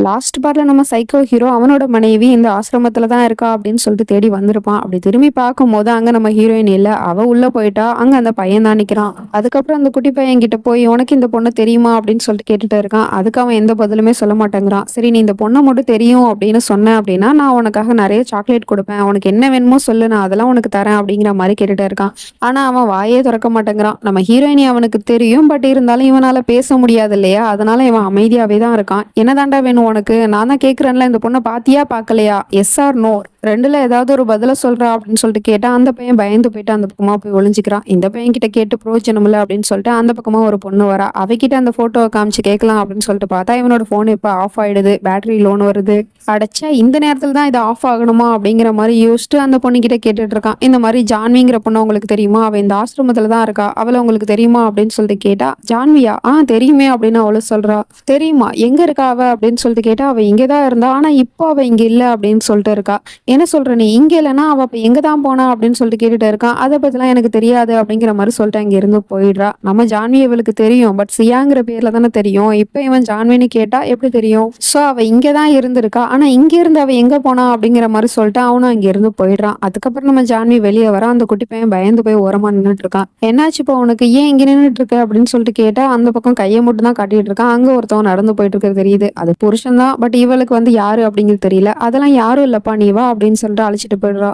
Last பார்ட்ல நம்ம psycho hero அவனோட மனைவி இந்த ஆசிரமத்துல தான் இருக்கா அப்படின்னு சொல்லிட்டு தேடி வந்திருப்பான். அப்படி திரும்பி பார்க்கும்போது அங்க நம்ம ஹீரோயின் இல்ல. அவ உள்ள போயிட்டா. அங்க அந்த பையன் தான் நிக்கிறான். அதுக்கப்புறம் அந்த குட்டி பையன் கிட்ட போய் உனக்கு இந்த பொண்ணு தெரியுமா அப்படின்னு சொல்லிட்டு கேட்டுட்டு இருக்கான். அதுக்கு அவன் எந்த பதிலுமே சொல்ல மாட்டேங்கிறான். சரி நீ இந்த பொண்ணை மட்டும் தெரியும் அப்படின்னு சொன்ன அப்படின்னா நான் உனக்காக நிறைய சாக்லேட் கொடுப்பேன். உனக்கு என்ன வேணுமோ சொல்லு, நான் அதெல்லாம் உனக்கு தரேன் அப்படிங்கிற மாதிரி கேட்டுட்டு இருக்கான். ஆனா அவன் வாயே திறக்க மாட்டேங்கிறான். நம்ம ஹீரோயினி அவனுக்கு தெரியும். பட் இருந்தாலும் இவனால பேச முடியாது இல்லையா? அதனால இவன் அமைதியாவே தான் இருக்கான். என்னதாண்டா வேணும் உனக்கு? நான் தான் கேட்குறேன்ல, இந்த பொண்ணை பாத்தியா பார்க்கலையா? எஸ் ஆர் நோ ரெண்டுல ஏதாவது ஒரு பதில சொல்றா அப்படின்னு சொல்லிட்டு கேட்டா அந்த பையன் பயந்து போயிட்டு அந்த பக்கமா போய் ஒளிஞ்சுக்கிறான். இந்த பையன் கிட்ட கேட்டு பிரோஜனம் இல்லை அப்படின்னு சொல்லிட்டு அந்த பக்கமா ஒரு பொண்ணு வரா. அவகிட்ட அந்த போட்டோவை காமிச்சு கேட்கலாம் அப்படின்னு சொல்லிட்டு பார்த்தா இவனோட போன் இப்ப ஆஃப் ஆயிடுது. பேட்டரி லோன் வருது. அடைச்சா இந்த நேரத்துல தான் இது ஆஃப் ஆகணுமா அப்படிங்கிற மாதிரி யோசிச்சுட்டு அந்த பொண்ணு கிட்ட கேட்டுட்டு இருக்கான். இந்த மாதிரி ஜான்விங்கிற பொண்ணு உங்களுக்கு தெரியுமா? அவ இந்த ஆசிரமத்துல தான் இருக்கா. அவளை உங்களுக்கு தெரியுமா அப்படின்னு சொல்லிட்டு கேட்டா ஜான்வியா தெரியுமே அப்படின்னு அவளு சொல்றா. தெரியுமா? எங்க இருக்கா அவ அப்படின்னு சொல்லிட்டு கேட்டா அவ இங்கதான் இருந்தா. ஆனா இப்போ அவ இங்க இல்ல அப்படின்னு சொல்லிட்டு இருக்கா. என்ன சொல்ற நீ? இங்க இல்லைன்னா அவ அப்ப எங்க தான் போனா அப்படின்னு சொல்லிட்டு கேட்டுட்டு இருக்கான். அதை பத்திலாம் எனக்கு தெரியாது அப்படிங்கிற மாதிரி சொல்லிட்டு அங்க இருந்து போயிடுறா. நம்ம ஜான்வி இவளுக்கு தெரியும். பட் சியாங்கிற பேர்ல தானே தெரியும். இப்ப இவன் ஜான்வின்னு கேட்டா எப்படி தெரியும்? சோ அவ இங்கதான் இருந்திருக்கா. ஆனா இங்க இருந்து அவ எங்க போனா அப்படிங்கிற மாதிரி சொல்லிட்டு அவனும் அங்க இருந்து போயிடுறான். அதுக்கப்புறம் நம்ம ஜான்வி வெளியே வர அந்த குட்டி பையன் பயந்து போய் ஓரமா நின்றுட்டு இருக்கான். என்னாச்சு இப்போ உனக்கு? ஏன் இங்க நின்றுட்டு இருக்க அப்படின்னு சொல்லிட்டு கேட்டா அந்த பக்கம் கையை மட்டும் தான் காட்டிட்டு இருக்கான். அங்க ஒருத்தவன் நடந்து போயிட்டு இருக்கிறது தெரியுது. அது புருஷன் தான். பட் இவளுக்கு யாரு அப்படிங்கிறது தெரியல. அதெல்லாம் யாரும் இல்லப்பா, நீ வா அப்படின்னு சொல்லிட்டு அழைச்சிட்டு போயிடுறா.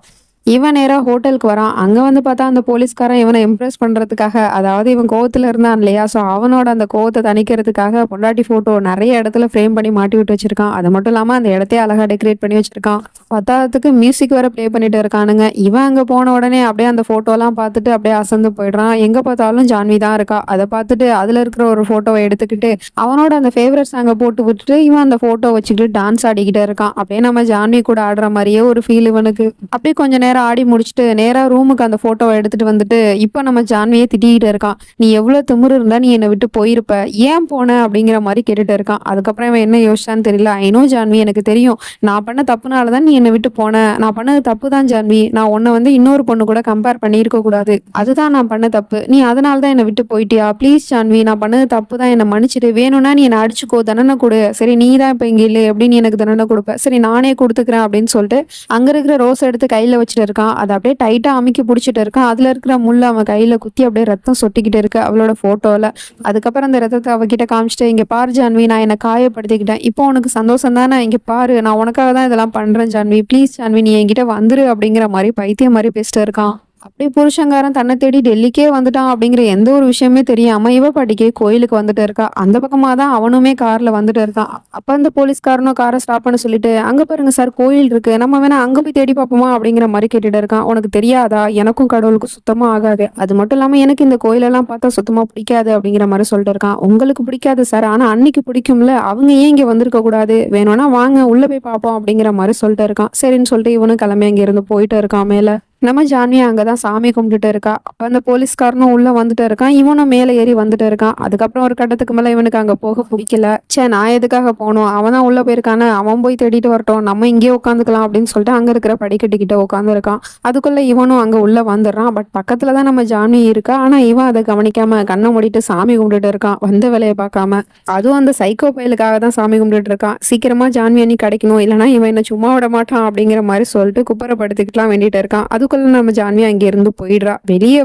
இவன் நேரா ஹோட்டலுக்கு வரான். அங்க பார்த்தா அந்த போலீஸ்காரன் இவனை இம்ப்ரெஸ் பண்றதுக்காக, அதாவது இவன் கோவத்துல இருந்தான் இல்லையா? சோ அவனோட அந்த கோவத்தை தணிக்கிறதுக்காக பொண்டாட்டி போட்டோ நிறைய இடத்துல ஃப்ரேம் பண்ணி மாட்டி விட்டு வச்சிருக்கான். அது மட்டும் இல்லாம அந்த இடத்தையே அழகா டெக்கரேட் பண்ணி வச்சிருக்கான். பத்தாவதுக்கு மியூசிக் வேற ப்ளே பண்ணிட்டு இருக்கானுங்க. இவன் அங்க போன உடனே அப்படியே அந்த போட்டோ எல்லாம் பார்த்துட்டு அப்படியே அசந்து போயிடுறான். எங்க பார்த்தாலும் ஜான்வி தான் இருக்கா. அதை பார்த்துட்டு அதுல இருக்கிற ஒரு போட்டோவை எடுத்துக்கிட்டு அவனோட அந்த ஃபேவரட் சாங்கை போட்டு விட்டுட்டு இவன் அந்த போட்டோ வச்சுக்கிட்டு டான்ஸ் ஆடிக்கிட்டே இருக்கான். அப்படியே நம்ம ஜான்வி கூட ஆடுற மாதிரியே ஒரு ஃபீல் இவனுக்கு. அப்படியே கொஞ்ச நேரம் ஆடி முடிச்சுட்டு நேரா ரூமுக்கு அந்த போட்டோவை எடுத்துட்டு வந்துட்டு இப்ப நம்ம ஜான்வியை திட்டிக்கிட்டு இருக்கான். நீ எவ்வளவு திமிரு இருந்தா நீ என்னை விட்டு போயிருப்ப, ஏன் போன அப்படிங்கிற மாதிரி கேட்டுட்டு இருக்கான். அதுக்கப்புறம் இவன் என்ன யோசிச்சான்னு தெரியல. ஐநோ ஜான்வி, எனக்கு தெரியும் நான் பண்ண தப்புனாலதான் நீ என்னை விட்டு போன. நான் பண்ணது தப்பு தான் ஜான்வி. நான் உன்னை இன்னொரு பொண்ணு கூட கம்பேர் பண்ணியிருக்க கூடாது. அதுதான் நான் பண்ண தப்பு. நீ அதனாலதான் என்னை விட்டு போயிட்டியா? ப்ளீஸ் ஜான்வி, நான் பண்ணது தப்பு தான், என்னை மன்னிச்சிடு. வேணும்னா நீ என்னை அடிச்சுக்கோ, தண்டனை கொடு. சரி நீ தான் இப்ப இங்க இல்லை, எப்படி நீ எனக்கு தண்டனை கொடுப்ப? சரி நானே கொடுத்துக்கிறேன் அப்படின்னு சொல்லிட்டு அங்க இருக்கிற ரோஸ் எடுத்து கையில வச்சுட்டு இருக்கான். அதை அப்படியே டைட்டா அமுக்கி பிடிச்சிட்டு இருக்கான். அதுல இருக்கிற முள்ள அவன் கையில குத்தி அப்படியே ரத்தம் சொட்டிக்கிட்டு இருக்கு அவளோட போட்டோல. அதுக்கப்புறம் அந்த ரத்தத்தை அவகிட்ட காமிச்சிட்டு, இங்க பாரு ஜான்வி, நான் என்னை காயப்படுத்திக்கிட்டேன். இப்போ உனக்கு சந்தோஷம் தானே? இங்க பாரு, நான் உனக்காக தான் இதெல்லாம் பண்றேன் ஜான்வி. ப்ளீஸ் ஜான்வி, நீ என்கிட்ட வந்துரு அப்படிங்கிற மாதிரி பைத்தியம் மாதிரி பேசிட்டு இருக்கான். அப்படியே புருஷங்காரன் தன்னை தேடி டெல்லிக்கே வந்துட்டான் அப்படிங்கிற எந்த ஒரு விஷயமே தெரியாம இவ பாட்டிக்கே கோயிலுக்கு வந்துட்டு இருக்கா. அந்த பக்கமா தான் அவனுமே கார்ல வந்துட்டு இருக்கான். அப்ப அந்த போலீஸ்காரனும் காரை ஸ்டாப் பண்ண சொல்லிட்டு, அங்க பாருங்க சார், கோயில் இருக்கு, நம்ம வேணா அங்க போய் தேடி பார்ப்போமா அப்படிங்கிற மாதிரி கேட்டுட்டு இருக்கான். உனக்கு தெரியாதா, எனக்கும் கடவுளுக்கும் சுத்தமா ஆகாது. அது மட்டும் இல்லாம எனக்கு இந்த கோயிலெல்லாம் பார்த்தா சுத்தமா பிடிக்காது அப்படிங்கிற மாதிரி சொல்லிட்டு இருக்கான். உங்களுக்கு பிடிக்காது சார், ஆனா அன்னைக்கு பிடிக்கும்ல, அவங்க ஏன் இங்க வந்திருக்க கூடாது? வேணும்னா வாங்க உள்ள போய் பார்ப்போம் அப்படிங்கிற மாதிரி சொல்லிட்டு இருக்கான். சரின்னு சொல்லிட்டு இவனும் கிளம்பி அங்க இருந்து போயிட்டு இருக்கான் மேல. நம்ம ஜான்வி அங்கதான் சாமி கும்பிட்டுட்டு இருக்கா. அப்ப அந்த போலீஸ்காரனும் உள்ள வந்துட்டு இருக்கான். இவனும் மேல ஏறி வந்துட்டு இருக்கான். அதுக்கப்புறம் ஒரு கட்டத்துக்கு மேல இவனுக்கு அங்க போக பிடிக்கல. சே, நான் எதுக்காக போகணும்? அவன் தான் உள்ள போயிருக்கானே, அவன் போய் தேடிட்டு வரட்டும், நம்ம இங்கேயே உட்காந்துக்கலாம் அப்படின்னு சொல்லிட்டு அங்க இருக்கிற படிக்கட்டுக்கிட்ட உட்காந்து இருக்கான். அதுக்குள்ள இவனும் அங்க உள்ள வந்துடுறான். பட் பக்கத்துலதான் நம்ம ஜான்வி இருக்கா. ஆனா இவன் அதை கவனிக்காம கண்ணை மூடிட்டு சாமி கும்பிட்டுட்டு இருக்கான், வந்த வேலையை பார்க்காம. அதுவும் அந்த சைக்கோ பயலுக்காக தான் சாமி கும்பிட்டுட்டு இருக்கான். சீக்கிரமா ஜான்வி அண்ணி கிடைக்கணும், இல்லைன்னா இவன் என்ன சும்மா விட மாட்டான் அப்படிங்கிற மாதிரி சொல்லிட்டு குப்பரப்படுத்திக்கிட்டுலாம் வேண்டிட்டு இருக்கான். அதுக்குள்ள நம்ம ஜான்வி அங்க இருந்து போயிடுறா. வெளியே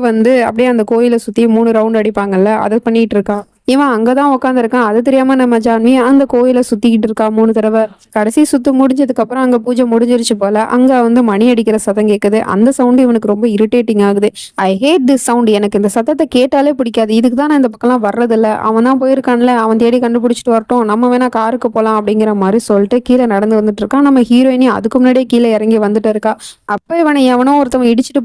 அப்படியே அந்த கோயிலை சுத்தி 3 ரவுண்ட் அடிப்பாங்கல்ல, அதை பண்ணிட்டு இருக்கா. இவன் அங்கதான் உட்காந்துருக்கான். அது தெரியாம நம்ம ஜான்வி அந்த கோயிலை சுத்திக்கிட்டு இருக்கா 3 தடவை. கடைசி சுத்து முடிஞ்சதுக்கு அப்புறம் அங்க பூஜை முடிஞ்சிருச்சு போல. அங்க மணி அடிக்கிற சத்தம் கேட்குது. அந்த சவுண்ட் இவனுக்கு ரொம்ப இரிட்டேட்டிங் ஆகுது. ஐ ஹேட் திஸ் சவுண்ட். எனக்கு இந்த சத்தத்தை கேட்டாலே பிடிக்காது. இதுக்கு தான் நான் இந்த பக்கம்லாம் வர்றதில்ல. அவன் தான் போயிருக்கான்ல, அவன் தேடி கண்டுபிடிச்சிட்டு வரட்டும், நம்ம வேணா காருக்கு போலாம் அப்படிங்கிற மாதிரி சொல்லிட்டு கீழே நடந்து வந்துட்டு இருக்கான். நம்ம ஹீரோயினி அதுக்கு முன்னாடியே கீழே இறங்கி வந்துட்டு இருக்கா. அப்ப இவனை எவனோ ஒருத்தவன் இடிச்சிட்டு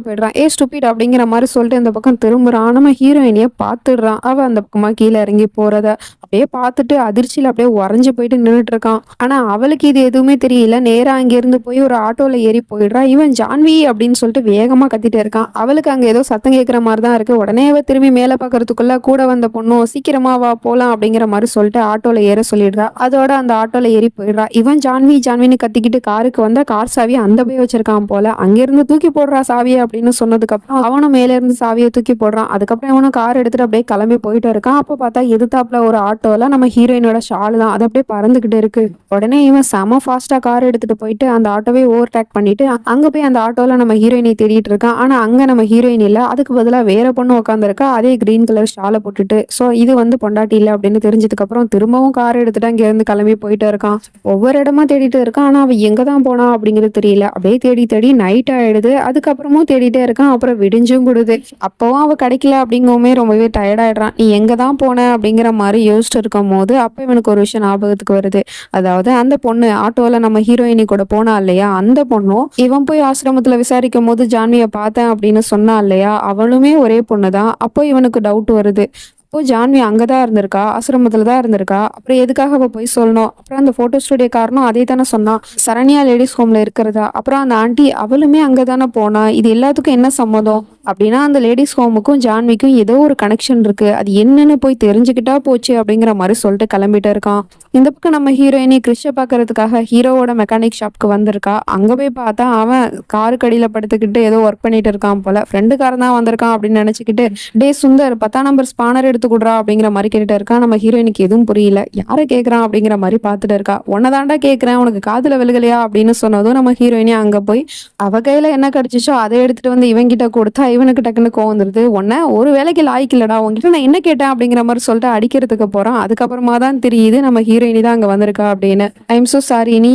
போயிடுறான். ஏ ஸ்டூபிட் அப்படிங்கிற மாதிரி சொல்லிட்டு இந்த பக்கம் திரும்புறான். நம்ம ஹீரோயினிய பாத்துடுறான். அவ அந்த பக்கமா கீழே இறங்கி போறத அப்படியே பார்த்துட்டு அதிர்ச்சியில அப்படியே உறைஞ்சு போயிட்டு நின்றுட்டு இருக்கான். ஆனா அவளுக்கு இது எதுவுமே தெரியல. நேரா அங்க இருந்து போய் ஒரு ஆட்டோல ஏறி போயிடுறா. இவன் ஜான்வி அப்படின்னு சொல்லிட்டு வேகமா கத்திட்டு இருக்கான். அவளுக்கு அங்க ஏதோ சத்தம் கேட்கிற மாதிரி தான் இருக்கு. உடனே அவ திரும்பி மேல பாக்குறதுக்குள்ள கூட வந்த பொண்ணும் சீக்கிரமா வா போலாம் அப்படிங்கிற மாதிரி சொல்லிட்டு ஆட்டோல ஏற சொல்லிடுறா. அதோட அந்த ஆட்டோல ஏறி போயிடுறா. இவன் ஜான்வி ஜான்வின்னு கத்திக்கிட்டு காருக்கு வந்தா கார் சாவி அந்த போய் வச்சிருக்கான் போல. அங்கிருந்து தூக்கி போடுறா சாவியை அப்படின்னு சொன்னதுக்கு அப்புறம் அவனும் மேல இருந்து சாவியை தூக்கி போடுறான். அதுக்கப்புறம் அவனும் கார் எடுத்துட்டு அப்படியே கிளம்பி போயிட்டு இருக்கான். அப்ப பார்த்தா எதிர்த்தாப்புல ஒரு ஆட்டோல நம்ம ஹீரோயினோட ஷால் தான் அது அப்படியே பறந்துகிட்டு இருக்கு. உடனே இவன் செம ஃபாஸ்டா கார் எடுத்துட்டு போயிட்டு அந்த ஆட்டோவே ஓவர்டேக் பண்ணிட்டு அங்க போய் அந்த ஆட்டோல நம்ம ஹீரோயினை தேடிட்டு இருக்கான். ஆனா அங்க நம்ம ஹீரோயின் இல்ல, அதுக்கு பதிலா வேற பொண்ணு உட்காந்துருக்கா, அதே கிரீன் கலர் ஷாலை போட்டுட்டு. சோ இது வந்து பொண்டாட்டி இல்ல அப்படின்னு தெரிஞ்சதுக்கு அப்புறம் திரும்பவும் கார் எடுத்துட்டு அங்க இருந்து கிளம்பி போயிட்டு இருக்கான். ஒவ்வொரு இடமா தேடிட்டு இருக்கான். ஆனா அவன் எங்க தான் போனா அப்படிங்கிறது தெரியல. அப்படியே தேடி தேடி நைட் ஆயிடுது. அதுக்கப்புறமும் தேடிட்டே இருக்கான். அப்புறம் விடிஞ்சும் கூடுது. அப்பவும் அவ கிடைக்கல அப்படிங்கவுமே ரொம்பவே டயர்ட் ஆயிடுறான். நீ எங்க தான் போன அப்படிங்கிற மாதிரி யோசிச்சுட்டு இருக்கும் போது அப்ப இவனுக்கு ஒரு விஷயம் ஞாபகத்துக்கு வருது. அதாவது அந்த பொண்ணு ஆட்டோல நம்ம ஹீரோயினி கூட போனா இல்லையா, அந்த பொண்ணும் இவன் போய் ஆசிரமத்துல விசாரிக்கும் போது ஜான்வியை பார்த்தேன் அப்படின்னு சொன்னா இல்லையா, அவளுமே ஒரே பொண்ணுதான். அப்போ இவனுக்கு டவுட் வருது. அப்போ ஜான்வி அங்கதான் இருந்திருக்கா, ஆசிரமத்துல தான் இருந்திருக்கா, அப்புறம் எதுக்காக அவ போய் சொல்லணும்? அப்புறம் அந்த போட்டோ ஸ்டுடியோ காரனும் அதே தானே சொன்னான், சரண்யா லேடிஸ் ஹோம்ல இருக்கிறதா. அப்புறம் அந்த ஆண்டி அவளுமே அங்கதானே போனா. இது எல்லாத்துக்கும் என்ன சம்மதம் அப்படின்னா அந்த லேடிஸ் ஹோமுக்கும் ஜான்விக்கும் ஏதோ ஒரு கனெக்ஷன் இருக்கு, அது என்னன்னு போய் தெரிஞ்சுக்கிட்டா போச்சு அப்படிங்கிற மாதிரி சொல்லிட்டு கிளம்பிட்டு இருக்கான். இந்த பக்கம் நம்ம ஹீரோயினி கிறிஷை பாக்குறதுக்காக ஹீரோவோட மெக்கானிக் ஷாப்க்கு வந்திருக்கா. அங்க போய் பார்த்தா அவன் காருக்கு அடியில படுத்துக்கிட்டு ஏதோ ஒர்க் பண்ணிட்டு இருக்கான் போல. ஃப்ரெண்டுக்காரன் தான் வந்திருக்கான் அப்படின்னு நினைச்சுக்கிட்டு, டே சுந்தர் 10ஆம் நம்பர் ஸ்பானர் எடுத்து கொடுறா அப்படிங்கிற மாதிரி கேட்டுட்டு இருக்கான். நம்ம ஹீரோயினுக்கு எதுவும் புரியல. யாரை கேட்கறான் அப்படிங்கிற மாதிரி பார்த்துட்டு இருக்கா. உன்னதாண்டா கேட்கிறேன், உனக்கு காதுல விழுகலையா அப்படின்னு சொன்னதும் நம்ம ஹீரோயினி அங்க போய் அவ கையில என்ன கிடைச்சிச்சோ அதை எடுத்துட்டு வந்து இவங்கிட்ட கொடுத்தா இவனுக்கு டக்குன்னு கோவம் வந்துருது. உன்ன ஒரு வேலைக்கு லாய்க்கு இல்லடா, உங்ககிட்ட நான் என்ன கேட்டேன் அப்படிங்கிற மாதிரி சொல்லிட்டு அடிக்கிறதுக்கு போறான். அதுக்கப்புறமா தான் தெரியுது நம்ம ஹீரோயினி தான் அங்க வந்திருக்கா அப்படின்னு. ஐம் சோ சாரி, நீ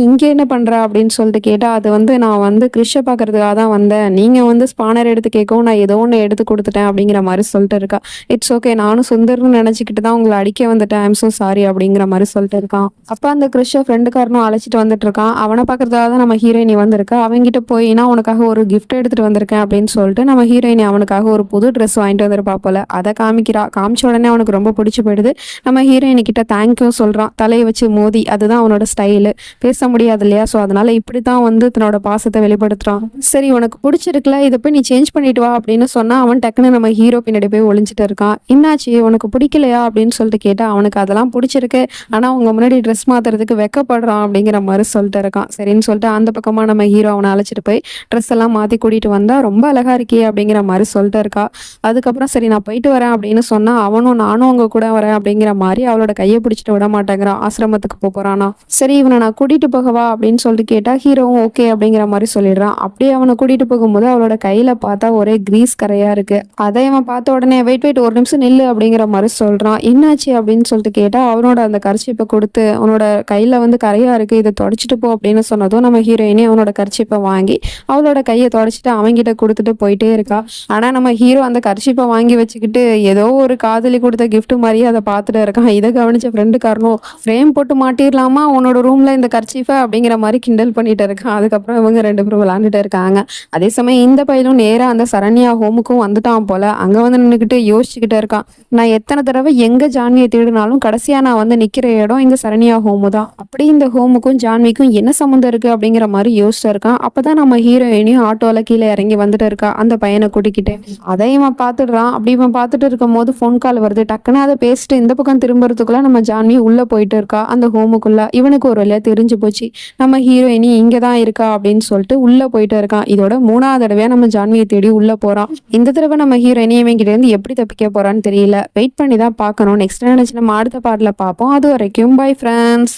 இங்க என்ன பண்ற அப்படின்னு சொல்லிட்டு கேட்டா, அது வந்து நான் வந்து கிறிஷை பாக்குறதுக்காக தான் வந்தேன், நீங்க வந்து ஸ்பானர் எடுத்து கேட்கவும் நான் ஏதோ ஒன்று எடுத்து கொடுத்துட்டேன் அப்படிங்கிற மாதிரி சொல்லிட்டு இருக்கா. இட்ஸ் ஓகே, நானும் சுந்தர்னு நினைச்சுக்கிட்டு தான் உங்களை அடிக்க வந்துட்டேன், ஐம் சோ சாரி அப்படிங்கிற மாதிரி சொல்லிட்டு இருக்கான். அப்ப அந்த கிறிஷை ஃப்ரெண்டுக்காரனும் அழைச்சிட்டு வந்துட்டு இருக்கான். அவனை பாக்குறதுக்காக தான் நம்ம ஹீரோயினி வந்திருக்கா. அவங்கிட்ட போய் நான் உனக்காக ஒரு கிஃப்ட் எடுத்துட்டு வந்திருக்கேன் அப்படின்னு சொல்லிட்டு நம்ம ஹீரோயினி அவனுக்காக ஒரு புது ட்ரெஸ் வாங்கிட்டு வந்திருப்பா போல. அதை காமிக்கிறா. காமிச்ச உடனே அவனுக்கு ரொம்ப பிடிச்சு போயிடுது. நம்ம ஹீரோயினி கிட்ட தேங்க்யூ சொல்றான், தலையை வச்சு மோதி. அதுதான் அவனோட ஸ்டைலு. பேச முடியாது இல்லையா, ஸோ அதனால இப்படித்தான் வந்து தன்னோட பாசத்தை வெளிப்படுத்துறான். சரி உனக்கு பிடிச்சிருக்குல, இதை போய் நீ சேஞ்ச் பண்ணிட்டு வா அப்படின்னு சொன்னா அவன் டக்குன்னு நம்ம ஹீரோ பின்னாடி போய் ஒளிஞ்சிட்டு இருக்கான். என்னாச்சு, உனக்கு பிடிக்கலையா அப்படின்னு சொல்லிட்டு கேட்டா அவனுக்கு அதெல்லாம் பிடிச்சிருக்கு, ஆனா அவங்க முன்னாடி ட்ரெஸ் மாத்துறதுக்கு வெக்கப்படுறான் அப்படிங்கிற மாதிரி சொல்லிட்டு இருக்கான். சரின்னு சொல்லிட்டு அந்த பக்கமா நம்ம ஹீரோ அவனை அழைச்சிட்டு போய் ட்ரெஸ் எல்லாம் மாத்தி கூட்டிட்டு வந்தா ரொம்ப அழகா இருக்கியே அப்படிங்கிற மாதிரி சொல்லிட்டு இருக்கா. அதுக்கப்புறம் சரி நான் போயிட்டு வரேன் அப்படின்னு சொன்னா அவனும் நானும் உங்க கூட வரேன் அப்படிங்கிற மாதிரி அவளோட கையை பிடிச்சிட்டு விட மாட்டேங்கிறான். ஆசிரமத்துக்கு போறானா. சரி இவனை நான் கூட்டிட்டு போகவா அப்படின்னு சொல்லிட்டு கேட்டா ஹீரோவும் ஓகே அப்படிங்கிற மாதிரி சொல்லிடுறான். அப்படியே அவனை கூட்டிட்டு போகும்போது அவளோட கையில பார்த்தா ஒரே கிரீஸ் கரையா இருக்கு. அதை அவன் பார்த்த உடனே வெயிட் ஒரு நிமிஷம் நில்லு அப்படிங்கிற மாதிரி சொல்றான். என்னாச்சு அப்படின்னு சொல்லிட்டு கேட்டா அவனோட அந்த கர்ச்சீப்பை கொடுத்து, அவனோட கையில வந்து கரையா இருக்கு, இதை தொடச்சிட்டு போ அப்படின்னு சொன்னதும் நம்ம ஹீரோயினி அவனோட கர்ச்சீப்பை வாங்கி அவளோட கையை தொடச்சிட்டு அவங்கிட்ட கொடுத்துட்டு போயிட்டே இருக்கா. ஆனா நம்ம ஹீரோ அந்த கர்ச்சீப்பை வாங்கி வச்சுக்கிட்டு ஏதோ ஒரு காதலி கொடுத்த கிஃப்ட் மாதிரியே அதை பார்த்துட்டு இருக்கான். இதை கவனிச்ச ஃப்ரெண்டுக்காரனும் ஃப்ரேம் போட்டு மாட்டிடலாமா உன்னோட ரூம்ல இந்த கர்ச்சீஃபை அப்படிங்கிற மாதிரி கிண்டல் பண்ணிட்டு இருக்கான். அதுக்கப்புறம் இவங்க 2 பேரும் விளையாண்டுட்டு இருக்காங்க. அதே சமயம் இந்த பையனும் நேரா அந்த சரண்யா ஹோமுக்கும் வந்துட்டான் போல. அங்க வந்து நின்றுக்கிட்டு யோசிச்சுக்கிட்டே இருக்கான். நான் எத்தனை தடவை எங்க ஜான்வியை தேடினாலும் கடைசியா நான் வந்து நிக்கிற இடம் இந்த சரண்யா ஹோமு தான். அப்படி இந்த ஹோமுக்கும் ஜான்விக்கும் என்ன சம்மந்தம் இருக்கு அப்படிங்கிற மாதிரி யோசிச்சு இருக்கான். அப்பதான் நம்ம ஹீரோயினியும் ஆட்டோல கீழே இறங்கி வந்துட்டு இருக்கா அந்த பையனை கூட்டிக்கிட்டு. அதை இவன் பார்த்துடுறான். அப்படி இவன் பார்த்துட்டு இருக்கும் போது ஃபோன் கால் வருது. டக்குன்னு அதை பேசிட்டு இந்த பக்கம் திரும்புறதுக்குள்ள நம்ம ஜான்வி உள்ள போயிட்டு இருக்கா அந்த ஹோமுக்குள்ள. இவனுக்கு ஒரு வழியா தெரிஞ்சு போச்சு நம்ம ஹீரோயினி இங்கதான் இருக்கா அப்படின்னு சொல்லிட்டு உள்ள போயிட்டு இருக்கான். இதோட 3வது தடவையா நம்ம ஜான்வியை தேடி உள்ள போறான். இந்த தடவை நம்ம ஹீரோயினி இவன் கிட்ட இருந்து எப்படி தப்பிக்க போறான்னு தெரியல. வெயிட் பண்ணி தான் பார்க்கணும். நெக்ஸ்ட் நினைச்சு நம்ம அடுத்த பாட்டுல பார்ப்போம். அது வரைக்கும் பை ஃப்ரெண்ட்ஸ்.